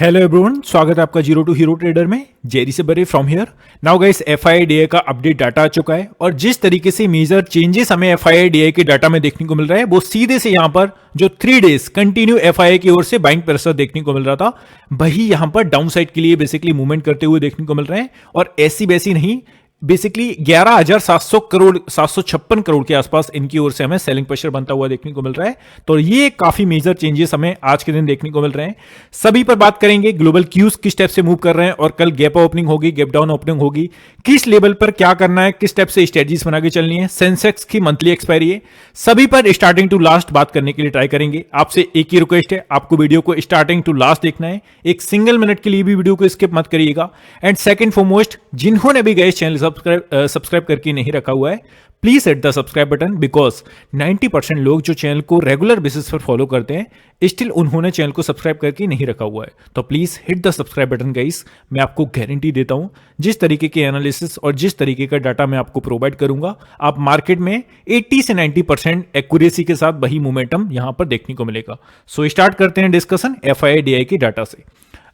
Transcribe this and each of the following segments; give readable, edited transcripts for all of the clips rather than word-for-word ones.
Hello everyone, स्वागत है आपका जीरो टू हीरो ट्रेडर में। जेरी से बरे फ्रॉम हियर। नाउ गाइस, एफआईआईडीआई का अपडेट डाटा आ चुका है और जिस तरीके से मेजर चेंजेस हमें एफआईआईडीआई के डाटा में देखने को मिल रहा है वो सीधे से यहां पर जो 3 डेज कंटिन्यू एफआईआई की ओर से बाइंग प्रेशर देखने को मिल रहा था, वही यहां पर डाउन साइड के लिए बेसिकली मूवमेंट करते हुए देखने को मिल रहे हैं। और ऐसी वैसी नहीं, बेसिकली 11,700 करोड़ 756 करोड़ के आसपास इनकी ओर से हमें सेलिंग प्रेशर बनता हुआ देखने को मिल रहा है। तो ये काफी मेजर चेंजेस हमें आज के दिन देखने को मिल रहे हैं। सभी पर बात करेंगे, ग्लोबल क्यूज किस स्टेप से मूव कर रहे हैं और कल गैप ओपनिंग होगी, गैप डाउन ओपनिंग होगी, किस लेवल पर क्या करना है, किस स्टेप से स्ट्रेटजीज बना के चलनी है, सेंसेक्स की मंथली एक्सपायरी है, सभी पर स्टार्टिंग टू लास्ट बात करने के लिए ट्राई करेंगे। आपसे एक ही रिक्वेस्ट है, आपको वीडियो को स्टार्टिंग टू लास्ट देखना है, एक सिंगल मिनट के लिए भी वीडियो को स्किप मत करिएगा। एंड सेकंड फॉरमोस्ट, जिन्होंने भी गए चैनल सब्सक्राइब करके नहीं रखा हुआ है, please hit the subscribe button, because 90% लोग जो चैनल को रेगुलर बेसिस पर फॉलो करते हैं स्टिल उन्होंने चैनल को सब्सक्राइब करके नहीं रखा हुआ है। तो please hit the subscribe button guys. मैं आपको गारंटी देता हूं, जिस तरीके के एनालिसिस और जिस तरीके का डाटा मैं आपको प्रोवाइड करूंगा, आप मार्केट में 80 से 90% एक्यूरेसी के साथ वही मोमेंटम यहां पर देखने को मिलेगा। सो स्टार्ट करते हैं डिस्कशन एफआईआईडीआई के डाटा से।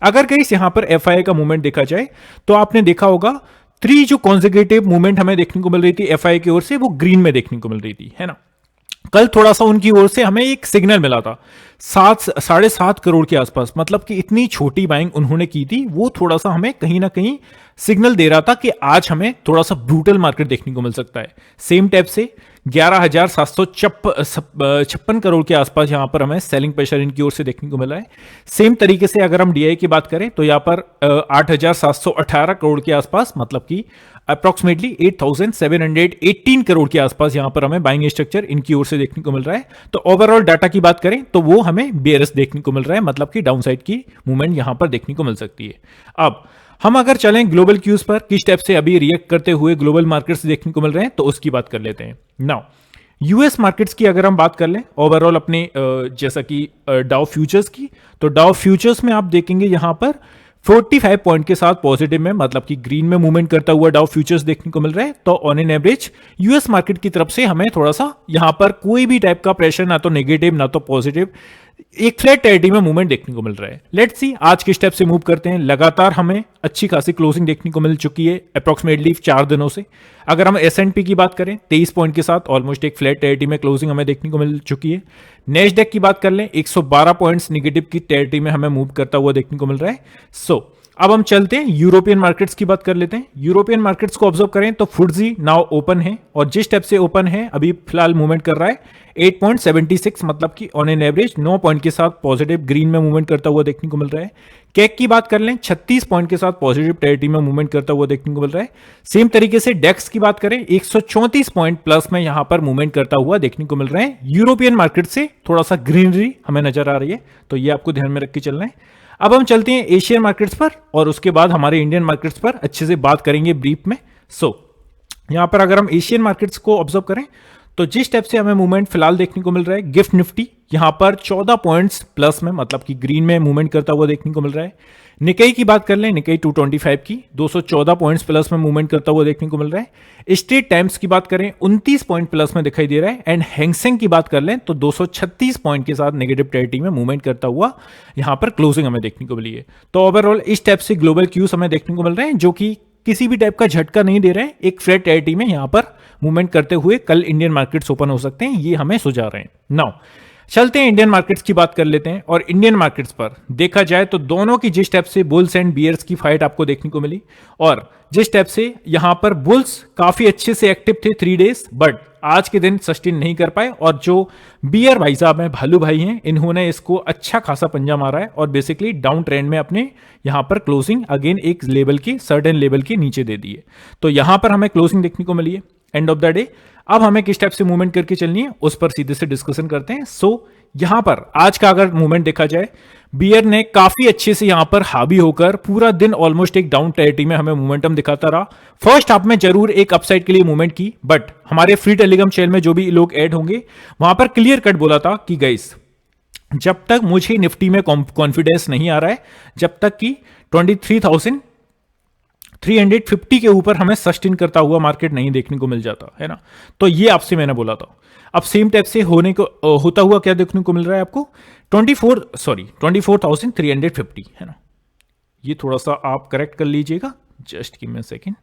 अगर गाइस यहां पर एफआईआई का मूवमेंट देखा जाए तो आपने देखा होगा 3 जो कॉन्सेक्यूटिव मूवमेंट हमें देखने को मिल रही थी एफआईआई की ओर से, वो ग्रीन में देखने को मिल रही थी, है ना। कल थोड़ा सा उनकी ओर से हमें एक सिग्नल मिला था 7.5 करोड़ के आसपास, मतलब कि इतनी छोटी बाइंग उन्होंने की थी, वो थोड़ा सा हमें कहीं ना कहीं सिग्नल दे रहा था कि आज हमें थोड़ा सा ब्रूटल मार्केट देखने को मिल सकता है। सेम टाइप से 11,756 करोड़ के आसपास यहां पर हमें सेलिंग प्रेशर इनकी ओर से देखने को मिला है। सेम तरीके से अगर हम डीआई की बात करें तो यहां पर 8,718 करोड़ के आसपास, मतलब कि अप्रोक्सीमेटली 8,718 करोड़ के आसपास यहां पर हमें बाइंग स्ट्रक्चर इनकी ओर से देखने को मिल रहा है। तो ओवरऑल डाटा की बात करें तो वो हमें बेयरिश देखने को मिल रहा है, मतलब कि डाउनसाइड की मूवमेंट यहां पर देखने को मिल सकती है। अब हम अगर चलें ग्लोबल क्यूज पर किस स्टेप से अभी रिएक्ट करते हुए ग्लोबल मार्केट्स देखने को मिल रहे हैं, तो उसकी बात कर लेते हैं। नाउ यूएस मार्केट्स की अगर हम बात कर लें ओवरऑल अपने जैसा कि डाउ फ्यूचर्स की, तो डाउ फ्यूचर्स में आप देखेंगे यहां पर 45 पॉइंट के साथ पॉजिटिव में, मतलब कि ग्रीन में मूवमेंट करता हुआ डाउ फ्यूचर्स देखने को मिल रहा है। तो on an average US market की तरफ से हमें थोड़ा सा यहां पर कोई भी टाइप का प्रेशर, ना तो नेगेटिव ना तो पॉजिटिव, एक फ्लैट टेरिटरी में मूवमेंट देखने को मिल रहा है। लेट्स सी आज के स्टेप से मूव करते हैं। लगातार हमें अच्छी खासी क्लोजिंग देखने को मिल चुकी है अप्रोक्सीमेटली 4 दिनों से। अगर हम एसएनपी की बात करें 23 पॉइंट के साथ ऑलमोस्ट एक फ्लैट टेरिटरी में क्लोजिंग हमें देखने को मिल चुकी है। नेस्डैक की बात कर लें 112 पॉइंट्स निगेटिव की टेरिटरी में हमें मूव करता हुआ देखने को मिल रहा है। सो अब हम चलते हैं यूरोपियन मार्केट्स की बात कर लेते हैं। यूरोपियन मार्केट्स को ऑब्जर्व करें तो फुट्जी नाउ ओपन है और जिस स्टेप से ओपन है अभी फिलहाल मूवमेंट कर रहा है 8.76, मतलब कि ऑन एन एवरेज 9 पॉइंट के साथ पॉजिटिव ग्रीन में मूवमेंट करता हुआ देखने को मिल रहा है। कैक की बात कर लें 36 पॉइंट के साथ पॉजिटिव टेरिटरी में मूवमेंट करता हुआ देखने को मिल रहा है। सेम तरीके से डेक्स की बात करें 134 पॉइंट प्लस में यहां पर मूवमेंट करता हुआ देखने को मिल रहा है। यूरोपियन मार्केट से थोड़ा सा ग्रीनरी हमें नजर आ रही है, तो ये आपको ध्यान में रख के चलना है। अब हम चलते हैं एशियन मार्केट्स पर और उसके बाद हमारे इंडियन मार्केट्स पर अच्छे से बात करेंगे ब्रीफ में। यहां पर अगर हम एशियन मार्केट्स को ऑब्जर्व करें तो जिस स्टेप से हमें मूवमेंट फिलहाल देखने को मिल रहा है, गिफ्ट निफ्टी यहां पर 14 पॉइंट्स प्लस में, मतलब कि ग्रीन में मूवमेंट करता हुआ देखने को मिल रहा है। निकाई की बात कर लें, निकाई 225 की 214 पॉइंट्स प्लस में मूवमेंट करता हुआ देखने को मिल रहा है। स्ट्रेट टाइम्स की बात करें 29 पॉइंट प्लस में दिखाई दे रहा है। एंड हैंगसेंग की बात कर लें तो 236 पॉइंट के साथ नेगेटिव टेरिटरी में मूवमेंट करता हुआ यहां पर क्लोजिंग हमें देखने को मिली है। तो ओवरऑल इस टाइप से ग्लोबल क्यूज हमें देखने को मिल रहे हैं जो कि किसी भी टाइप का झटका नहीं दे रहे हैं, एक फ्लैट टेरिटरी में यहां पर मूवमेंट करते हुए कल इंडियन मार्केट्स ओपन हो सकते हैं, ये हमें सुझा रहे हैं। नाउ चलते हैं इंडियन मार्केट्स की बात कर लेते हैं। और इंडियन मार्केट्स पर देखा जाए तो दोनों की जिस टाइप से बुल्स एंड बियर्स की फाइट आपको देखने को मिली, और जिस टाइप से यहां पर बुल्स काफी अच्छे से एक्टिव थे 3 डेज, बट आज के दिन सस्टेन नहीं कर पाए, और जो बियर भाई साहब हैं, भालू भाई हैं, इन्होंने इसको अच्छा खासा पंजा मारा है और बेसिकली डाउन ट्रेंड में अपने यहां पर क्लोजिंग अगेन एक लेवल की सर्टेन लेवल के नीचे दे दी है। तो यहां पर हमें क्लोजिंग देखने को मिली है एंड ऑफ द डे। अब हमें किस टाइप से मूवमेंट करके चलनी है उस पर सीधे से डिस्कशन करते हैं। यहां पर आज का अगर मूवमेंट देखा जाए, बियर ने काफी अच्छे से यहां पर हावी होकर पूरा दिन ऑलमोस्ट एक डाउन टेरिटरी में हमें मोमेंटम दिखाता रहा। फर्स्ट हाफ में जरूर एक अपसाइड के लिए मूवमेंट की, बट हमारे फ्री टेलीग्राम चैनल में जो भी लोग ऐड होंगे वहां पर क्लियर कट बोला था कि गाइस जब तक मुझे निफ्टी में कॉन्फिडेंस नहीं आ रहा है, जब तक कि 23,350 के ऊपर हमें सस्टेन करता हुआ मार्केट नहीं देखने को मिल जाता है ना। तो ये आपसे मैंने बोला था। अब सेम टाइप से होता हुआ क्या देखने को मिल रहा है आपको, 24,350 है ना। ये थोड़ा सा आप करेक्ट कर लीजिएगा, just give me a second.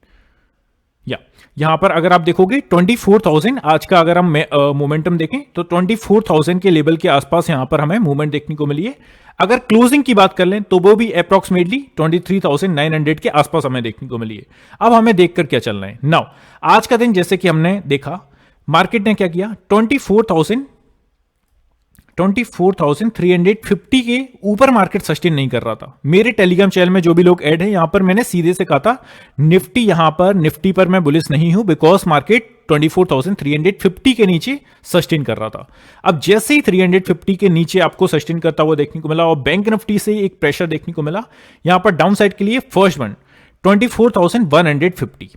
या यहां पर अगर आप देखोगे 24,000 आज का अगर हम मोमेंटम देखें तो 24,000 के लेवल के आसपास यहां पर हमें मूवमेंट देखने को मिली है। अगर क्लोजिंग की बात कर लें तो वो भी अप्रोक्सीमेटली 23,900 के आसपास हमें देखने को मिली है। अब हमें देखकर क्या चलना है नाउ, आज का दिन जैसे कि हमने देखा मार्केट ने क्या किया, 24,350 के ऊपर मार्केट सस्टेन नहीं कर रहा था। मेरे टेलीग्राम चैनल में जो भी लोग ऐड है यहां पर मैंने सीधे से कहा था निफ्टी पर मैं बुलिश नहीं हूं, बिकॉज मार्केट 24,350 के नीचे सस्टेन कर रहा था। अब जैसे ही 350 के नीचे आपको सस्टेन करता हुआ देखने को मिला और बैंक निफ्टी से एक प्रेशर देखने को मिला यहां पर डाउन साइड के लिए, फर्स्ट वन 24,150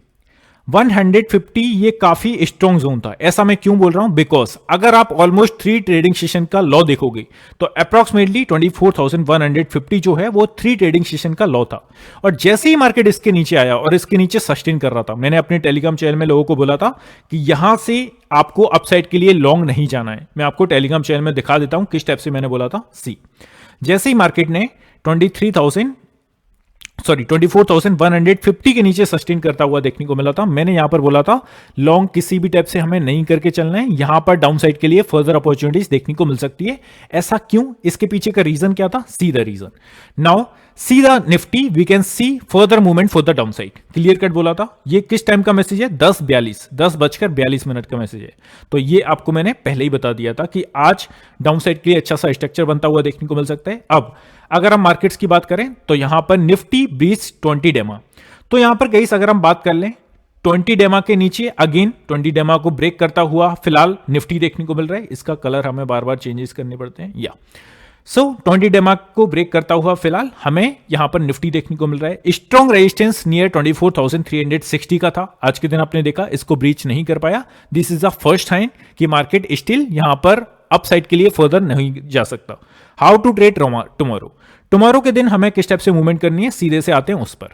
150 ये काफी स्ट्रॉन्ग जोन था। ऐसा मैं क्यों बोल रहा हूं, बिकॉज अगर आप ऑलमोस्ट 3 ट्रेडिंग सेशन का लॉ देखोगे तो अप्रोक्सीमेटली 24,150 जो है वो 3 ट्रेडिंग सेशन का लॉ था। और जैसे ही मार्केट इसके नीचे आया और इसके नीचे सस्टेन कर रहा था, मैंने अपने टेलीग्राम चैनल में लोगों को बोला था कि यहां से आपको अपसाइड के लिए लॉन्ग नहीं जाना है। मैं आपको टेलीग्राम चैनल में दिखा देता हूं किस टाइप से मैंने बोला था। जैसे ही मार्केट ने 24,150 के नीचे सस्टेन करता हुआ देखने को मिला था, मैंने यहां पर बोला था लॉन्ग किसी भी टाइप से हमें नहीं करके चलना है, यहां पर डाउन साइड के लिए फर्दर अपॉर्चुनिटीज देखने को मिल सकती है। ऐसा क्यों, इसके पीछे का रीजन क्या था, see the reason. Now see the Nifty we can see further movement for the downside, clear cut बोला था। ये किस टाइम का मैसेज है, 10:42 का मैसेज है। तो ये आपको मैंने पहले ही बता दिया था कि आज डाउन साइड के लिए अच्छा सा स्ट्रक्चर बनता हुआ देखने को मिल सकता है। अब अगर हम मार्केट्स की बात करें तो यहां पर निफ्टी ब्रीच 20 डेमा, तो यहां पर गाइस अगर हम बात कर लें 20 डेमा के नीचे अगेन 20 डेमा को ब्रेक करता हुआ फिलहाल निफ्टी देखने को मिल रहा है। इसका कलर हमें बार बार चेंजेस करने पड़ते हैं। या 20 डेमा को ब्रेक करता हुआ फिलहाल हमें यहां पर निफ्टी देखने को मिल रहा है। स्ट्रॉन्ग रेजिस्टेंस नियर 24,360 का था, आज के दिन आपने देखा इसको ब्रीच नहीं कर पाया। This is the first time कि मार्केट स्टिल यहां पर अपसाइड के लिए फर्दर नहीं जा सकता। हाउ टू ट्रेड टुमारो के दिन हमें किस टाइप से मूवमेंट करनी है, सीधे से आते हैं उस पर।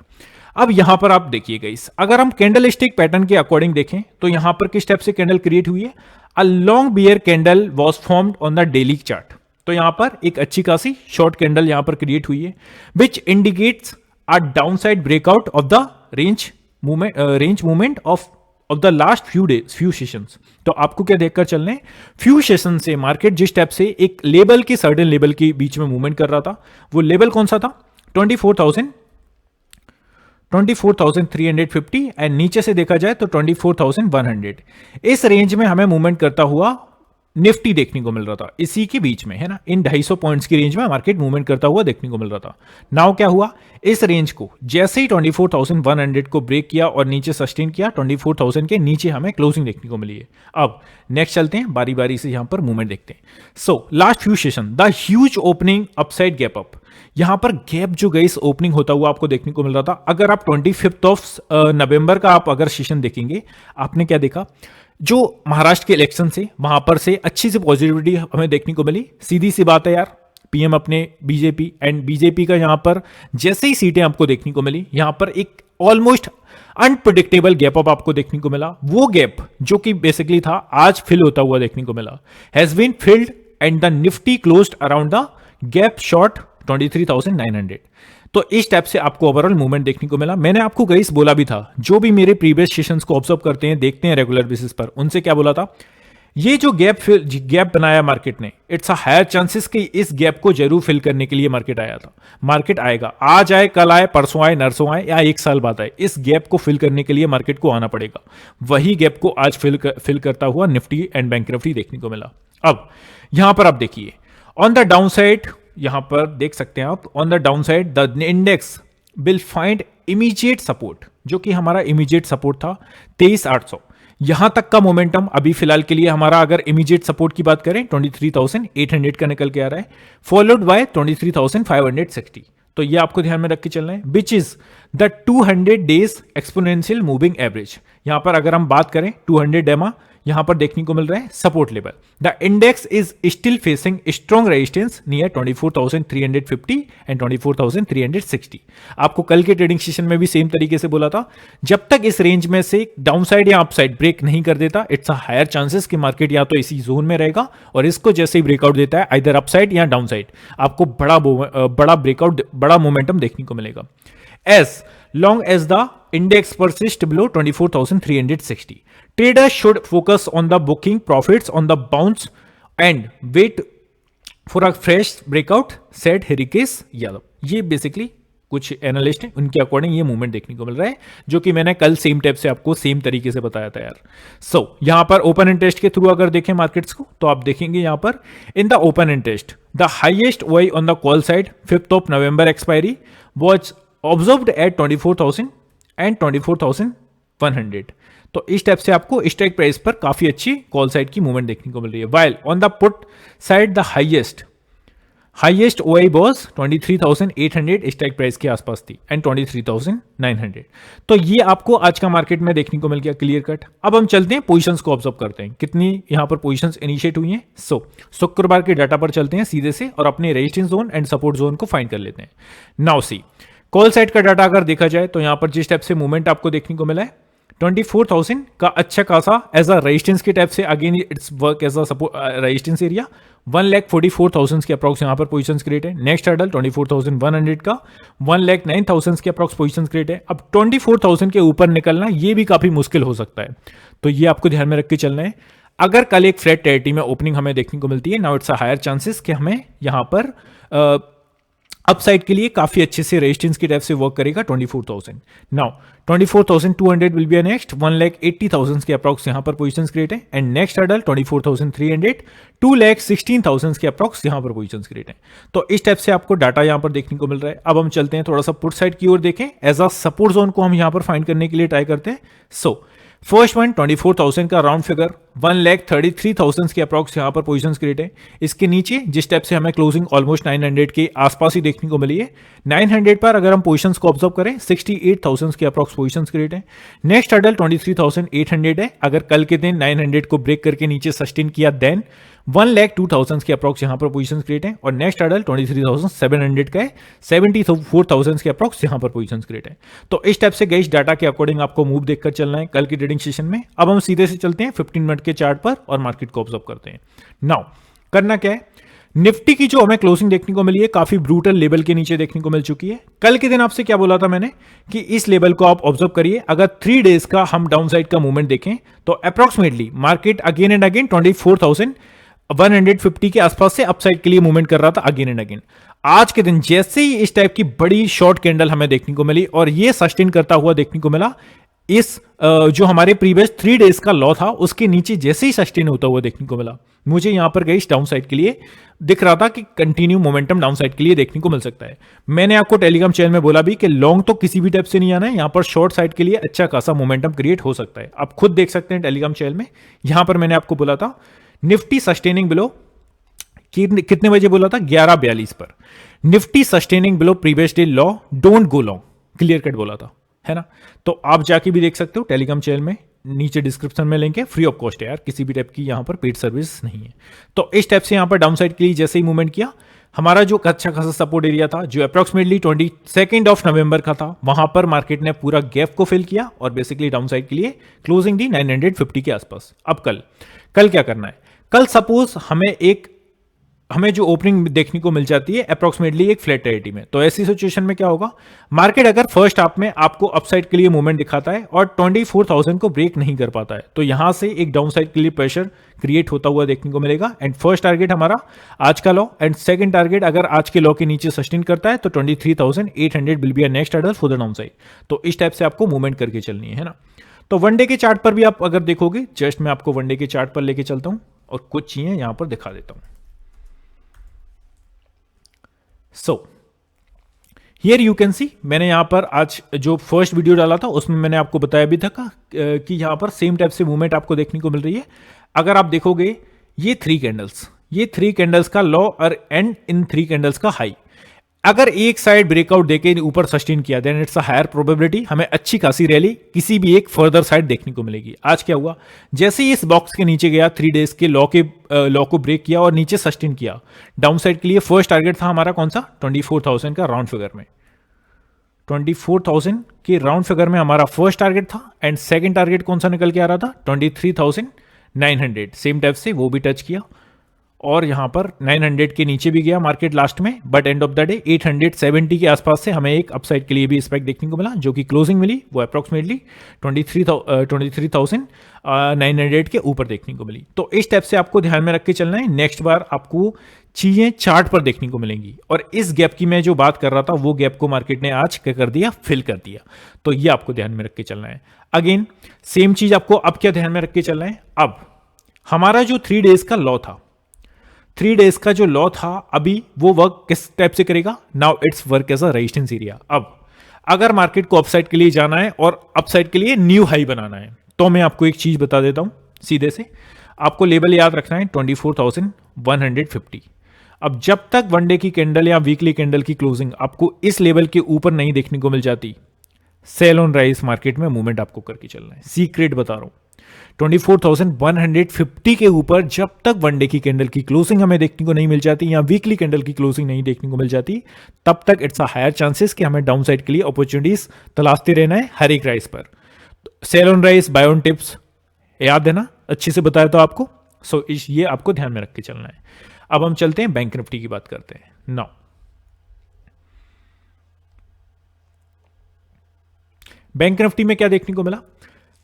अब यहां पर आप देखिए गाइस, अगर हम कैंडल स्टिक पैटर्न के अकॉर्डिंग देखें तो यहां पर किस टाइप से कैंडल क्रिएट हुई है, a long bear candle was formed on the daily chart. तो यहां पर एक अच्छी खासी शॉर्ट कैंडल यहां पर क्रिएट हुई है which indicates a downside breakout of the range movement of the last few sessions. तो आपको क्या देखकर चलने, फ्यू सेशन से मार्केट जिस टाइप से एक लेवल की सर्टेन लेवल के बीच में मूवमेंट कर रहा था, वो लेवल कौन सा था, 24,350 एंड नीचे से देखा जाए तो 24,100। इस रेंज में हमें मूवमेंट करता हुआ निफ्टी देखने को मिल रहा था, इसी के बीच में है ना, इन 250 पॉइंट्स की रेंज में मार्केट मूवमेंट करता हुआ देखने को मिल रहा था। नाउ क्या हुआ, इस रेंज को जैसे ही 24,100 को ब्रेक किया और नीचे सस्टेन किया, 24,000 के नीचे हमें क्लोजिंग देखने को मिली है। अब नेक्स्ट चलते हैं, बारी बारी से यहां पर मूवमेंट देखते हैं। Last few session the huge opening upside gap up, यहां पर गैप जो गई ओपनिंग होता हुआ आपको देखने को मिल रहा था। अगर आप 25 नवंबर का आप अगर सेशन देखेंगे, आपने क्या देखा, जो महाराष्ट्र के इलेक्शन से वहां पर से अच्छी सी पॉजिटिविटी हमें देखने को मिली। सीधी सी बात है यार, पीएम अपने बीजेपी का यहां पर जैसे ही सीटें आपको देखने को मिली, यहां पर एक ऑलमोस्ट अनप्रेडिक्टेबल गैप अप आपको देखने को मिला। वो गैप जो कि बेसिकली था आज फिल होता हुआ देखने को मिला, has been filled and the Nifty closed around the gap short 23,900। तो इस टाइप से आपको ओवरऑल मूवमेंट देखने को मिला। मैंने आपको गाइस बोला भी था, जो भी मेरे प्रीवियस सेशंस को ऑब्जर्व करते हैं, देखते हैं रेगुलर बेसिस पर, उनसे क्या बोला था, ये जो गैप बनाया मार्केट ने, इट्स अ हायर चांसेस कि इस गैप को जरूर फिल करने के लिए मार्केट आया था। मार्केट आएगा, आज आए, कल आए, परसों आए, नरसों आए या एक साल बाद आए, इस गैप को फिल करने के लिए मार्केट को आना पड़ेगा। वही गैप को आज फिल करता हुआ निफ्टी एंड बैंक निफ्टी देखने को मिला। अब यहां पर आप देखिए ऑन द डाउन साइड, यहां पर देख सकते हैं आप, on the down side the index will find immediate support, जो कि हमारा इमीडिएट सपोर्ट था 23,800। यहां तक का मोमेंटम अभी फिलहाल के लिए हमारा, अगर इमीडिएट सपोर्ट की बात करें 23,800 का निकल के आ रहा है, फॉलोड बाय 23,560। तो ये आपको ध्यान में रख के चलना है, which is the 200 days exponential moving average. यहां पर अगर हम बात करें 200 डेमा, यहां पर देखने को मिल रहा है support level. The index is still facing strong resistance near 24,350 and 24,360। आपको कल के ट्रेडिंग सेशन में भी सेम तरीके से बोला था, जब तक इस रेंज में से डाउनसाइड या अपसाइड ब्रेक नहीं कर देता, इट्स अ हायर चांसेस कि मार्केट या तो इसी जोन में रहेगा, और इसको जैसे ही ब्रेकआउट देता है आइदर अपसाइड या डाउनसाइड, आपको बड़ा ब्रेकआउट, बड़ा मोमेंटम देखने को मिलेगा। As long as the index persists below 24,360. Traders should focus on the booking profits on the bounce and wait for a fresh breakout, said Hrishikesh Yadav. ये basically कुछ analyst हैं, उनके अकॉर्डिंग ये movement देखने को मिल रहा है, जो कि मैंने कल सेम टाइप से आपको सेम तरीके से बताया था यार। सो यहां पर ओपन इंटरेस्ट के थ्रू अगर देखें मार्केट्स को, तो आप देखेंगे यहां पर in the open interest the highest OI on the call side 5 November expiry was observed eight 24,000 and 24,100। तो इस टाइप से आपको स्ट्राइक प्राइस पर काफी अच्छी कॉल साइड की मूवमेंट देखने को मिल रही है। While on the put side the highest OI was 23,800 strike price के आसपास थी एंड 23,900। तो ये आपको आज का मार्केट में देखने को मिल गया क्लियर कट। अब हम चलते हैं पोजीशंस को ऑब्जर्व करते हैं, कितनी यहां पर पोजीशंस इनिशिएट हुई हैं। शुक्रवार के डाटा पर चलते हैं सीधे से और अपने resistance zone and support zone को फाइंड कर लेते हैं। नाउ सी कॉल साइड का डाटा अगर देखा जाए तो यहां पर जिस टाइप से मूवमेंट आपको देखने को मिला है 24,000 का अच्छा खासा एज अ रेजिस्टेंस के टाइप से, again it's work as a resistance area. 1,44,000 के अप्रॉक्स यहां पर पोजीशंस क्रिएट है। नेक्स्ट हर्डल 24,100 का 1,09,000 के अप्रॉक्स पोजीशंस क्रिएट है। अब 24,000 के ऊपर निकलना ये भी काफी मुश्किल हो सकता है, तो ये आपको ध्यान में रख के चलना है। अगर कल एक फ्लैट टेरिटरी में ओपनिंग हमें देखने को मिलती है, now it's a higher chances कि हमें यहां पर अपसाइड के लिए काफी अच्छे से रेजिस्टेंस की टाइप से वर्क करेगा 24,000। नाउ 24,200 विल बी नेक्स्ट 1,80,000 के अप्रॉक्स यहां पर पोजीशंस क्रिएट है एंड नेक्स्ट हर्डल 24,300 2,16,000 के अप्रॉक्स यहां पर पोजीशंस क्रिएट है। तो इस टाइप से आपको डाटा यहां पर देखने को मिल रहा है। अब हम चलते हैं थोड़ा सा पुट साइड की ओर देखें, एज अ सपोर्ट जोन को हम यहां पर फाइंड करने के लिए ट्राई करते हैं। फर्स्ट वन 24,000 का राउंड फिगर 1,33,000 के अप्रॉक्स यहां पर पोजीशंस क्रिएट है। इसके नीचे जिस टाइप से हमें क्लोजिंग ऑलमोस्ट 900 के आसपास ही देखने को मिली है। 900 पर अगर हम पोजीशंस को ऑब्जर्व करें 68,000 के अप्रॉक्स पोजीशंस क्रिएट है। नेक्स्ट हर्डल 23,800 है। अगर कल के दिन 900 को ब्रेक करके नीचे सस्टेन किया देन 1,02,000 के अप्रॉक्स यहां पर पोजीशंस क्रिएट है और नेक्स्ट हर्डल 23,700 का है। 74,000 के अप्रॉक्स यहां पर पोजीशंस क्रिएट है। तो इस टाइप से गई डाटा के अकॉर्डिंग आपको मूव देखकर चलना है कल की ट्रेडिंग सेशन में। अब हम सीधे से चलते हैं 15 मिनट के चार्ट पर और मार्केट को ऑब्जर्व करते हैं। नाउ करना क्या है, निफ्टी की जो हमें क्लोजिंग देखने को मिली है काफी ब्रूटल लेवल के नीचे देखने को मिल चुकी है। कल के दिन आपसे क्या बोला था मैंने कि इस लेवल को आप ऑब्जर्व करिए। अगर 3 डेज का हम डाउनसाइड का मूवमेंट देखें तो approximately market again and again 24,150 के आसपास से अपसाइड के लिए मूवमेंट कर रहा था अगेन एंड अगेन। आज के दिन जैसे ही इस टाइप की बड़ी शॉर्ट कैंडल हमें देखने को मिली और ये सस्टेन करता हुआ देखने को मिला, इस जो हमारे प्रीवियस 3 डेज का लॉ था उसके नीचे जैसे ही सस्टेन होता हुआ देखने को मिला, मुझे यहां पर गई डाउन साइड के लिए दिख रहा था कि कंटिन्यू मोमेंटम डाउन साइड के लिए देखने को मिल सकता है। मैंने आपको टेलीग्राम चैनल में बोला भी कि लॉन्ग तो किसी भी टाइप से नहीं आना है, यहां पर शॉर्ट साइड के लिए अच्छा खासा मोमेंटम क्रिएट हो सकता है। आप खुद देख सकते हैं टेलीग्राम चैनल में। यहां पर मैंने आपको बोला था निफ्टी सस्टेनिंग बिलो, कितने बजे बोला था 11:42 पर, Nifty sustaining below previous day law, don't go long, clear cut बोला था, है ना। तो आप जाके भी देख सकते हो टेलीग्राम चैनल में, नीचे डिस्क्रिप्शन में लिंक है, फ्री ऑफ कॉस्ट है यार, किसी भी टाइप की यहां पर पेड सर्विस नहीं है। तो इस टाइप से यहां पर डाउन साइड के लिए जैसे ही मूवमेंट किया, हमारा जो अच्छा खासा सपोर्ट एरिया था जो अप्रोक्सीमेटली 22 नवंबर का था, वहां पर मार्केट ने पूरा गैप को फिल किया और बेसिकली डाउन साइड के लिए क्लोजिंग दी 950 के आसपास। अब कल क्या करना है, कल सपोज हमें जो ओपनिंग देखने को मिल जाती है अप्रोक्सीमेटली एक फ्लैट टेरिटरी में, तो ऐसी सिचुएशन में क्या होगा, मार्केट अगर फर्स्ट हाफ में आपको अपसाइड के लिए मूवमेंट दिखाता है और 24,000 को ब्रेक नहीं कर पाता है, तो यहां से एक डाउनसाइड के लिए प्रेशर क्रिएट होता हुआ देखने को मिलेगा। एंड फर्स्ट टारगेट हमारा आज का लॉ एंड सेकंड टारगेट अगर आज के लॉ के नीचे सस्टेन करता है तो 23,800 will be a next hurdle for the downside. तो इस टाइप से आपको मूवमेंट करके चलनी है ना। तो वनडे के चार्ट पर भी आप अगर देखोगे, जस्ट मैं आपको वनडे के चार्ट पर लेके चलता हूं और कुछ चीजें यहां पर दिखा देता हूं। हियर यू कैन सी, मैंने यहां पर आज जो फर्स्ट वीडियो डाला था उसमें मैंने आपको बताया भी था कि यहां पर सेम टाइप से मूवमेंट आपको देखने को मिल रही है। अगर आप देखोगे ये 3 कैंडल्स का लॉ और एंड इन 3 कैंडल्स का हाई, अगर एक साइड ब्रेकआउट देके ऊपर सस्टेन किया then it's a higher probability हमें अच्छी खासी रैली किसी भी एक फर्दर साइड देखने को मिलेगी। आज क्या हुआ, जैसे ही इस बॉक्स के नीचे गया 3 डेज के लॉ को ब्रेक किया और नीचे सस्टेन किया डाउन साइड के लिए, फर्स्ट टारगेट था हमारा कौन सा, 24,000 का राउंड फिगर में, 24,000 के राउंड फिगर में हमारा फर्स्ट टारगेट था। एंड सेकंड टारगेट कौन सा निकल के आ रहा था, 23,900, सेम टाइप से वो भी टच किया और यहां पर 900 के नीचे भी गया मार्केट लास्ट में, but end of the day 870 के आसपास से हमें एक अपसाइड के लिए भी स्पेक्ट देखने को मिला, जो कि क्लोजिंग मिली वो अप्रोक्सीमेटली 23,900 के ऊपर देखने को मिली। तो इस टाइप से आपको ध्यान में रख के चलना है, नेक्स्ट बार आपको चीजें चार्ट पर देखने को मिलेंगी। और इस गैप की मैं जो बात कर रहा था वो गैप को मार्केट ने आज क्या कर दिया, फिल कर दिया। तो ये आपको ध्यान में रख के चलना है। अगेन सेम चीज आपको अब क्या ध्यान में रख के चलना है, अब हमारा जो 3 डेज का लॉ था, 3 डेज का जो लॉ था अभी वो वर्क किस टाइप से करेगा, now it's work as a resistance area. अब अगर मार्केट को अपसाइड के लिए जाना है और अपसाइड के लिए न्यू हाई बनाना है तो मैं आपको एक चीज बता देता हूं सीधे से, आपको लेवल याद रखना है 24,150। अब जब तक वन डे की कैंडल या वीकली कैंडल की क्लोजिंग आपको इस लेवल के ऊपर नहीं देखने को मिल जाती, सेल ऑन राइज मार्केट में मूवमेंट आपको करके चलना है। सीक्रेट बता रहा हूं, 24,150 के ऊपर जब तक वन डे की कैंडल की क्लोजिंग हमें देखने को नहीं मिल जाती या वीकली कैंडल की क्लोजिंग नहीं देखने को मिल जाती, तब तक इट्स अ हायर चांसेस कि हमें डाउन साइड के लिए अपॉर्चुनिटीज तलाशते रहना है हर एक राइज पर। Sell on rise, buy on tips याद है ना, अच्छे से बताया तो आपको। सो ये आपको ध्यान में रख के चलना है। अब हम चलते हैं बैंक निफ्टी की बात करते हैं नाउ। बैंक निफ्टी में क्या देखने को मिला,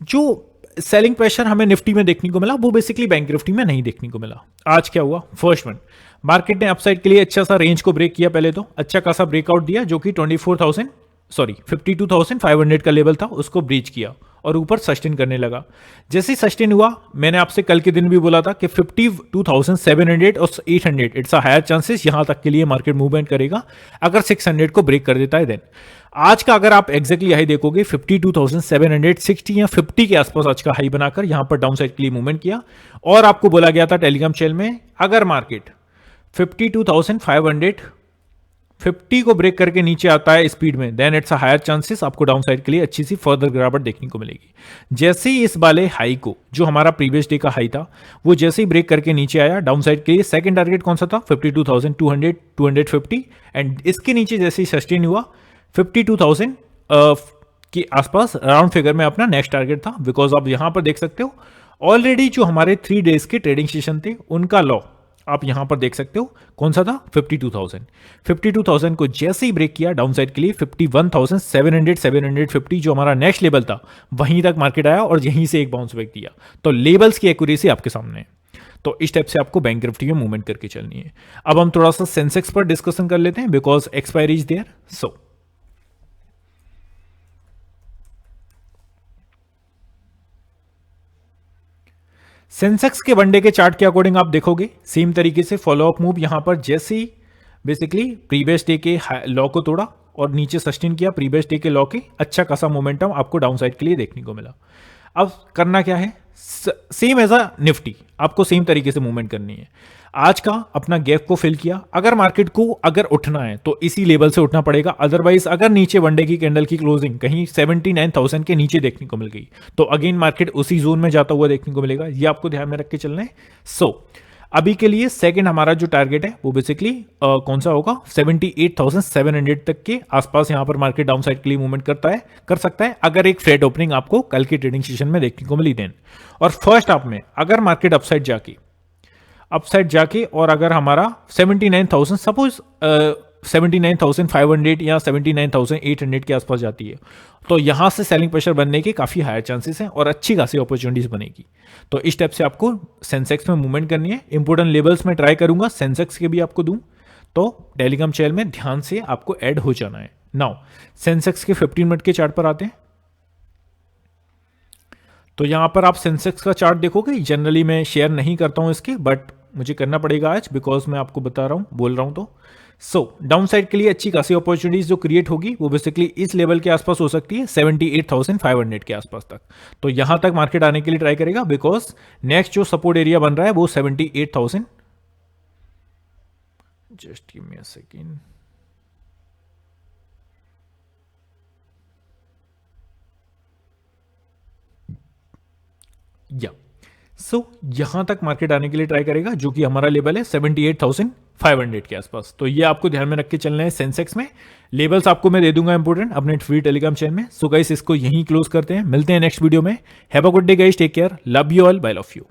जो सेलिंग प्रेशर हमें निफ्टी में देखने को मिला वो बेसिकली बैंक निफ्टी में नहीं देखने को मिला। आज क्या हुआ, फर्स्ट वन, मार्केट ने अपसाइड के लिए अच्छा सा रेंज को ब्रेक किया, पहले तो अच्छा खासा ब्रेकआउट दिया जो कि 52,500 का लेवल था उसको ब्रीच किया और ऊपर सस्टेन करने लगा। जैसे ही सस्टेन हुआ, मैंने आपसे कल के दिन भी बोला था कि 52,700 और 800 इट्स अ हायर चांसेस यहां तक के लिए मार्केट मूवमेंट करेगा अगर 600 को ब्रेक कर देता है। देन आज का अगर आप एग्जैक्टली हाई देखोगे 52,760 या 50 के आसपास आज का हाई बनाकर यहां पर डाउन साइड के लिए मूवमेंट किया। और आपको बोला गया था टेलीग्राम चैनल में, अगर मार्केट 52,550 को ब्रेक करके नीचे आता है स्पीड में, then it's a higher chances आपको डाउन साइड के लिए अच्छी सी फर्दर गिरावट देखने को मिलेगी। जैसे ही इस वाले हाई को, जो हमारा प्रीवियस डे का हाई था, वो जैसे ही ब्रेक करके नीचे आया डाउन साइड के लिए, सेकंड टारगेट कौन सा था, 52,200 250, एंड इसके नीचे जैसे ही सस्टेन हुआ 52,000 के आसपास राउंड फिगर में अपना नेक्स्ट टारगेट था। बिकॉज आप यहां पर देख सकते हो ऑलरेडी जो हमारे 3 डेज के ट्रेडिंग सेशन थे उनका लॉ आप यहां पर देख सकते हो कौन सा था, 52,000 को जैसे ही ब्रेक किया डाउन साइड के लिए 51,700 750 जो हमारा नेक्स्ट लेवल था वहीं तक मार्केट आया और यहीं से एक बाउंस बैक दिया। तो लेवल्स की एक्यूरेसी आपके सामने है। तो इस टाइप से आपको बैंक निफ्टी में मूवमेंट करके चलनी है। अब हम थोड़ा सा सेंसेक्स पर डिस्कशन कर लेते हैं because expiry is there. So Sensex के वनडे के चार्ट के अकॉर्डिंग आप देखोगे सेम तरीके से फॉलोअप मूव यहां पर जैसे ही बेसिकली प्रीवियस डे के लॉ को तोड़ा और नीचे सस्टेन किया, प्रीवियस डे के लॉ के अच्छा खासा मोमेंटम आपको डाउन साइड के लिए देखने को मिला। अब करना क्या है, सेम एज अ निफ्टी आपको सेम तरीके से मूवमेंट करनी है। आज का अपना गैप को फिल किया, अगर मार्केट को अगर उठना है तो इसी लेवल से उठना पड़ेगा, अदरवाइज अगर नीचे वनडे की कैंडल की क्लोजिंग कहीं 79,000 के नीचे देखने को मिल गई तो अगेन मार्केट उसी जोन में जाता हुआ देखने को मिलेगा। ये आपको ध्यान में रख के चलना है। सो अभी के लिए सेकंड हमारा जो टारगेट है वो बेसिकली कौन सा होगा, 78,700 तक के आसपास यहां पर मार्केट डाउन साइड के लिए मूवमेंट कर सकता है अगर एक फ्रेड ओपनिंग आपको कल के ट्रेडिंग सेशन में देखने को मिली देन। और फर्स्ट हाफ में अगर मार्केट अपसाइड जाके और अगर हमारा 79,000 सपोज 79,500 या 79,800 के आसपास जाती है तो यहां से सेलिंग प्रेशर बनने के काफी हायर चांसेस हैं और अच्छी खासी अपॉर्चुनिटीज बनेगी। तो इस टाइप से आपको सेंसेक्स में मूवमेंट करनी है। इंपोर्टेंट लेवल्स में ट्राई करूंगा सेंसेक्स के भी आपको दूं, तो टेलीग्राम चैनल में ध्यान से आपको ऐड हो जाना है। नाउ सेंसेक्स के 15 मिनट के चार्ट पर आते हैं। तो यहां पर आप सेंसेक्स का चार्ट देखोगे, जनरली मैं शेयर नहीं करता हूं इसके, बट मुझे करना पड़ेगा आज बिकॉज मैं आपको बता रहा हूं, बोल रहा हूं। तो डाउन साइड के लिए अच्छी खासी अपॉर्चुनिटीज जो क्रिएट होगी वो बेसिकली इस लेवल के आसपास हो सकती है 78,500 के आसपास तक। तो यहां तक मार्केट आने के लिए ट्राई करेगा बिकॉज नेक्स्ट जो सपोर्ट एरिया बन रहा है वो 78,000, just give me a second, so यहां तक मार्केट आने के लिए ट्राई करेगा, जो कि हमारा लेवल है 78,500 के आसपास। तो ये आपको ध्यान में रख के चलना है सेंसेक्स में। लेवल्स आपको मैं दे दूंगा इंपोर्टेंट अपने फ्री टेलीग्राम चैनल में। सो गाइस इसको यहीं क्लोज करते हैं, मिलते हैं नेक्स्ट वीडियो में। Have a good day guys, take care, love you all, bye love you.